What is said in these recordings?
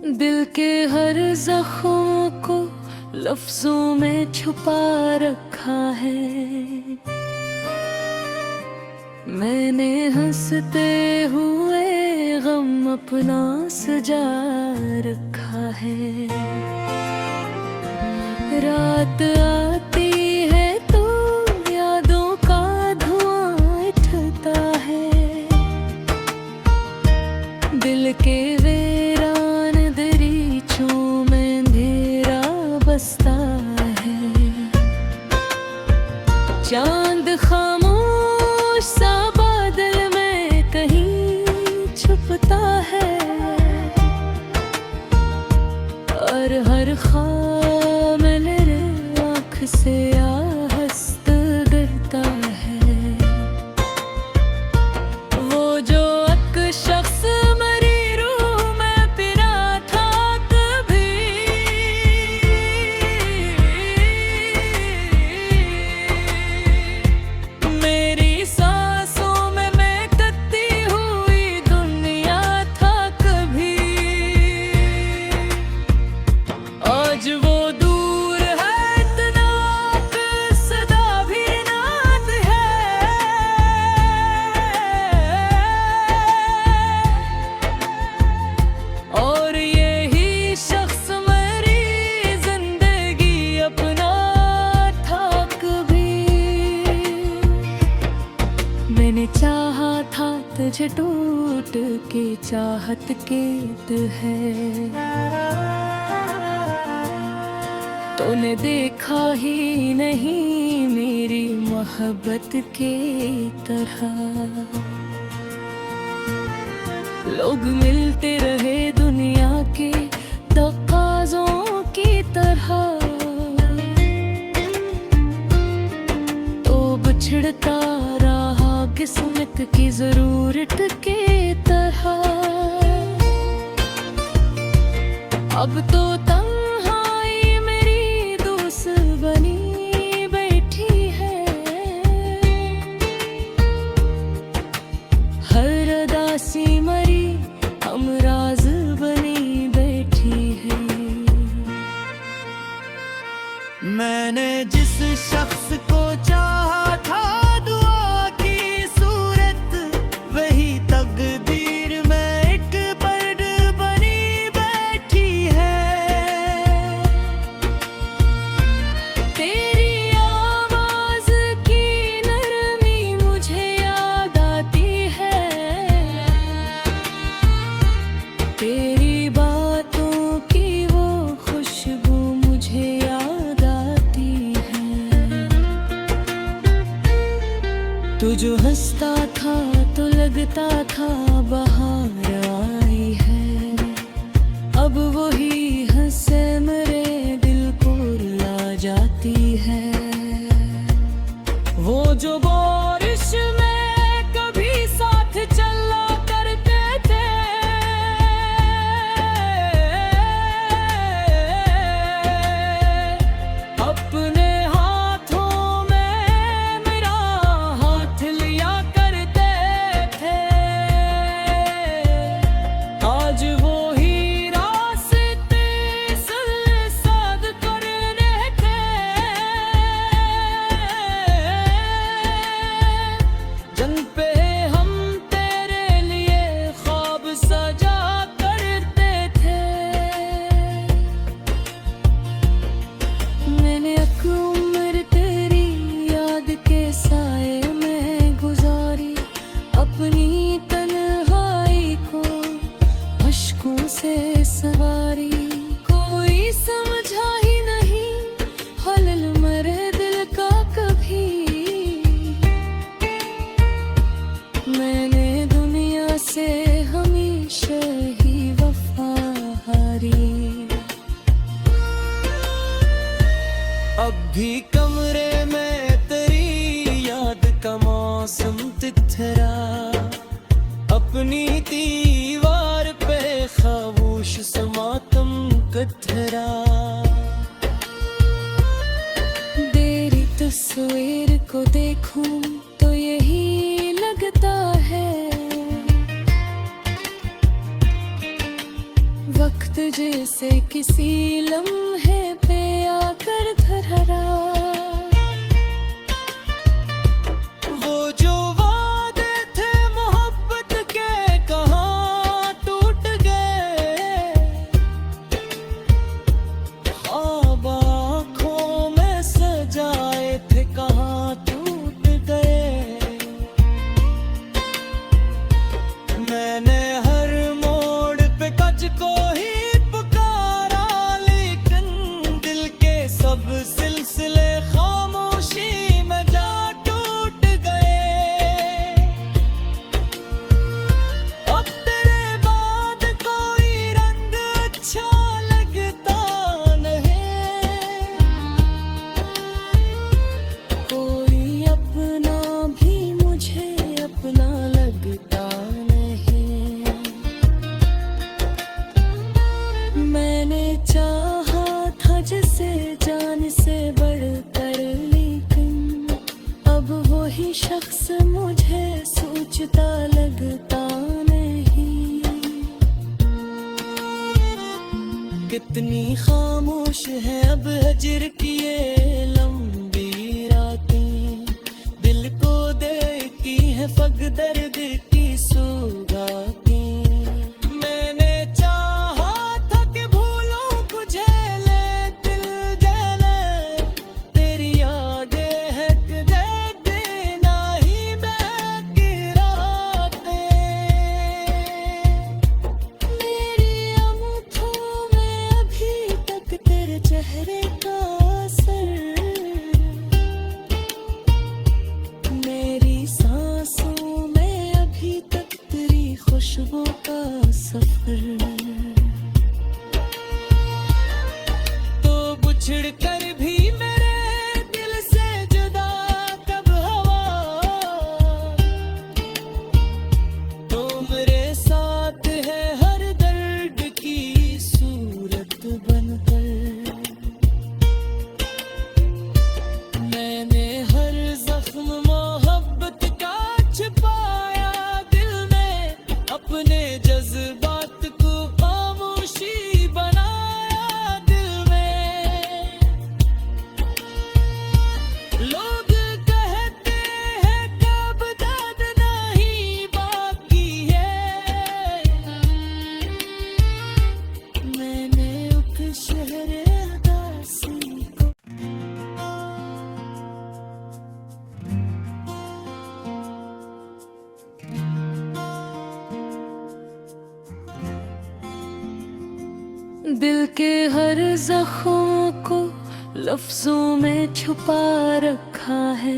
दिल के हर जख्म को लफ्जों में छुपा रखा है। मैंने हंसते हुए गम अपना सजा रखा है। रात आती है तो यादों का धुआं उठता है। दिल के वीरान दरीचों में अंधेरा बसता है। चांद खामोश सा बादल में कहीं छुपता है और हर ख्वाब मेरे आँख से आहस्त गिरता है। वो जो एक शख्स मैंने चाहा था तुझे टूट के चाहत कैद है। तूने देखा ही नहीं मेरी मोहब्बत के तरह। लोग मिलते रहे दुनिया के तकाज़ों की तरह, तो बिछड़ता रहा किस्मत की जरूरत के तरह। अब तो तन्हाई मेरी दोस्त बनी बैठी है। हर उदासी मरी हमराज बनी बैठी है। मैंने जिस शख्स को चाहा था तेरी बातों की वो खुशबू मुझे याद आती है। तू जो हंसता था तो लगता था बाहर आई है। अब वही हंसे मेरे दिल को रुला जाती है। वो जो बारिश में कभी साथ चला से सवारी। कोई समझा ही नहीं हलल मरे दिल का कभी। मैंने दुनिया से हमेशा ही वफा हारी। अब भी कमरे में तेरी याद का मौसम तिथरा। अपनी दीवार पे खामोश समातम कतरा। तेरी तस्वीर को देखूं तो यही लगता है वक्त जैसे किसी लम्हे पे आकर धरा। वो जो वादे थे मोहब्बत के कहाँ टूट गए, ख्वाब आँखों में सजाए थे कहाँ टूट गए। मैंने हर मोड़ पे कच को ही पुकारा, लेकिन दिल के सब सिलसिले खामोशी में जा टूट गए। अब तेरे बाद कोई रंग अच्छा लगता नहीं, कोई अपना भी मुझे अपना लगता नहीं। मैंने चाहा था जिसे जान से बढ़कर, लेकिन अब वही शख्स मुझे सोचता लगता नहीं। कितनी खामोश है अब हजर की ये लंबी रातें, दिल को देती है फग दर्द की सौगातें। मैंने चाहा था कि भूलूं तुझे, ले दिल जले तेरी यादें है कि दे देना ही बहकी रातें। मेरी आँखों में अभी तक तेरे चेहरे का असर, मेरी सांसों में अभी तक तेरी खुशबू का सफर। तो बुछड़ कर भी मेरे दिल से जुदा कब हवा, तो मेरे साथ है हर दर्द की सूरत बनकर। मैंने हर जख्म मोहब्बत का छिपाया दिल में, अपने जज्बात को खामोशी बनाया दिल में। लोग कहते हैं कब दर्द नहीं बाकी है, मैंने उस शहर उदासी को दिल के हर जख्म को लफ्जों में छुपा रखा है।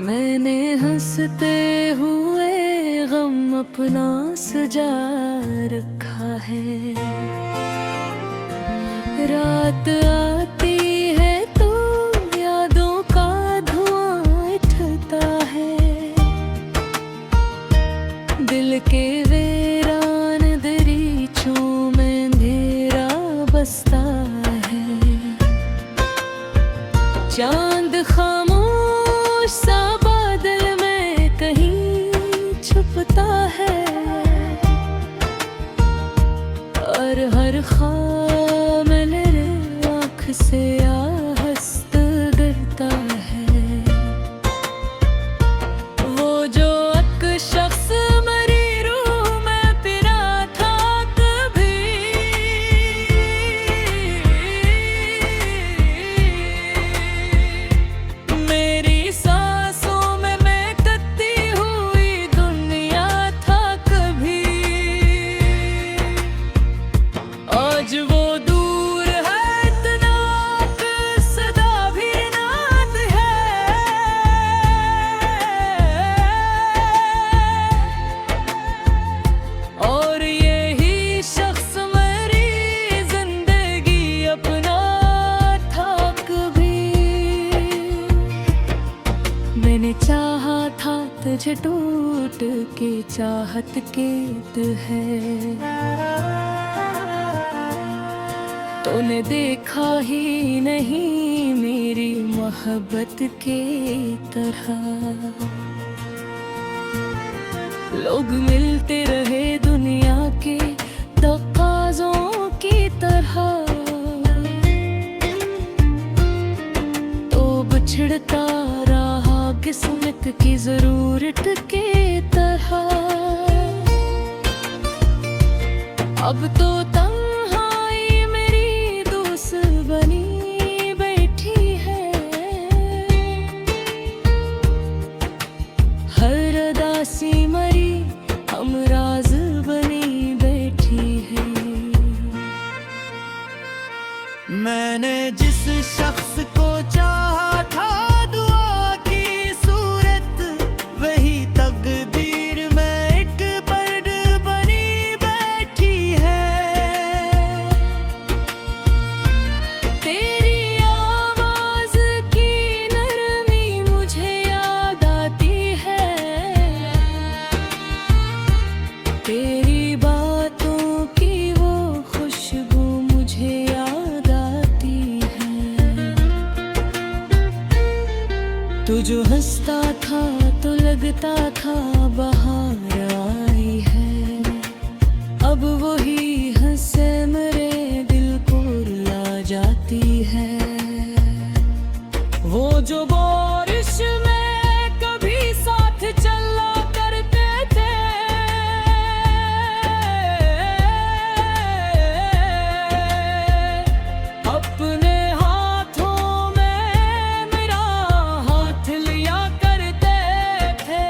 मैंने हंसते हुए गम अपना सजा रखा है। रात आती है तो यादों का धुआं उठता है, दिल के वीरान दरीचों में अंधेरा बसता है। चांद खामोश सा बादल में कहीं छुपता है, और हर ख्वाब मेरे आँख से आहस्त गिरता है। वो जो एक शख्स मेरी रूह में पिरा था कभी, मेरी सांसों में महकती हुई दुनिया था कभी। आज वो दूर है इतना कि सदा भी नाद है, और यही शख्स मेरी जिंदगी अपना था कभी। मैंने चाहा था तुझे टूट के चाहत कैद है, तूने देखा ही नहीं मेरी मोहब्बत के तरह। लोग मिलते रहे दुनिया के तकाज़ों की तरह, तो बिछड़ता रहा किस्मत की ज़रूरत के तरह। अब तो तन्हाई मेरी दोस्त बनी बैठी है, हर उदासी मरी हमराज़ बनी बैठी है। मैंने जिस शख्स को चाहा था दुआ की सूरत, वही तकदीर में एक पर्द बनी बैठी है। तेरी आवाज़ की नरमी मुझे याद आती है, तेरी बातों की वो खुशबू मुझे याद आती है। तू जो हंसता था तो लगता था बाहर आई है, अब वही हंसे मेरे दिल को रुला जाती है। वो जो बारिश में कभी साथ चला करते थे, अपने हाथों में मेरा हाथ लिया करते थे,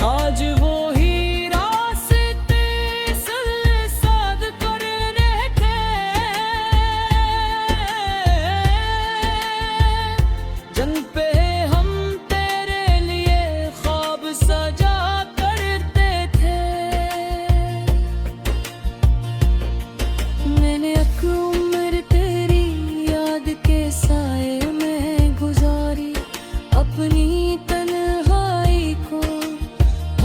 आज वो ही रास्ते साद करने के, जन पे हम तेरे लिए ख्वाब सजा करते थे। मैंने एक उम्र तेरी याद के साए में गुजारी, अपनी तन्हाई को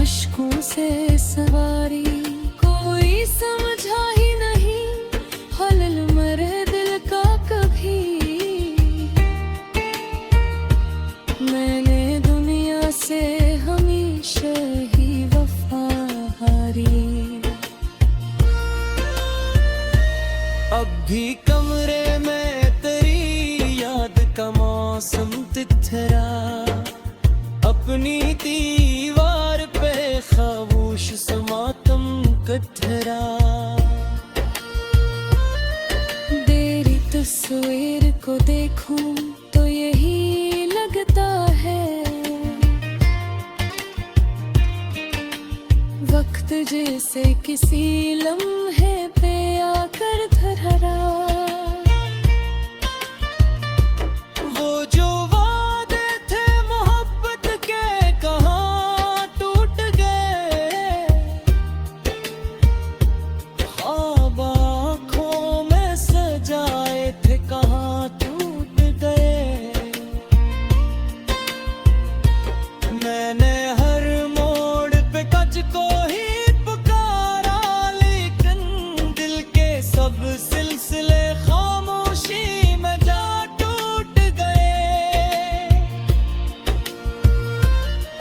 अश्कों से सवारी। कोई समझा ही नहीं हलल मेरे दिल का कभी, मैंने दुनिया से हमेशा ही वफा हारी। अब भी कमरे में तेरी याद का मौसम तिथरा, अपनी दीवार पे खामोश समातम कथरा। तेरी तस्वीर को देखूं तो यही लगता है, वक्त जैसे किसी लम्हे पे आकर धरा। वो जो वादे थे मोहब्बत के कहाँ टूट गए, ख्वाब आँखों में सजाए थे कहाँ टूट गए। मैंने हर मोड़ पे कज को ही पुकारा, लेकिन दिल के सब सिलसिले खामोशी में जा टूट गए।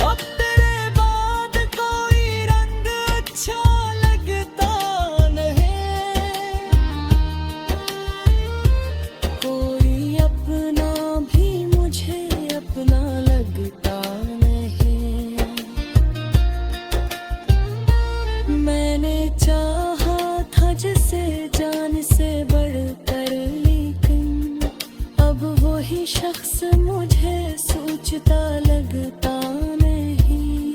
अब तेरे बाद कोई रंग अच्छा लगता नहीं, कोई अपना भी मुझे अपना लगता नहीं। मैंने चाहा था जिसे जान से बढ़कर, लेकिन अब वही शख्स मुझे सोचता लगता नहीं।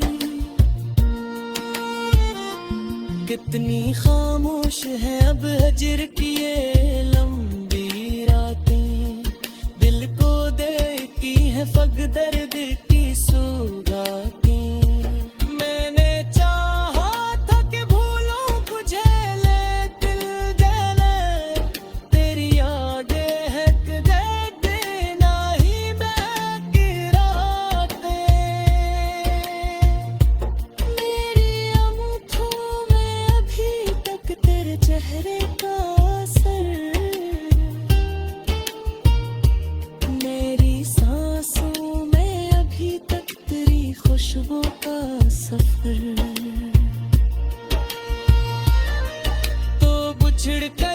कितनी खामोश है अब हजर की ये लंबी रातें, दिल को देती है फग दर्द की सौगातें। मैंने चाहा था कि भूलूं तुझे, ले दिल जाने तेरी यादें है तुझे देना ही बाकी रातें। मेरी आँखों में अभी तक तेरे चेहरे का असर, मेरी सांसों में अभी बिछड़ कर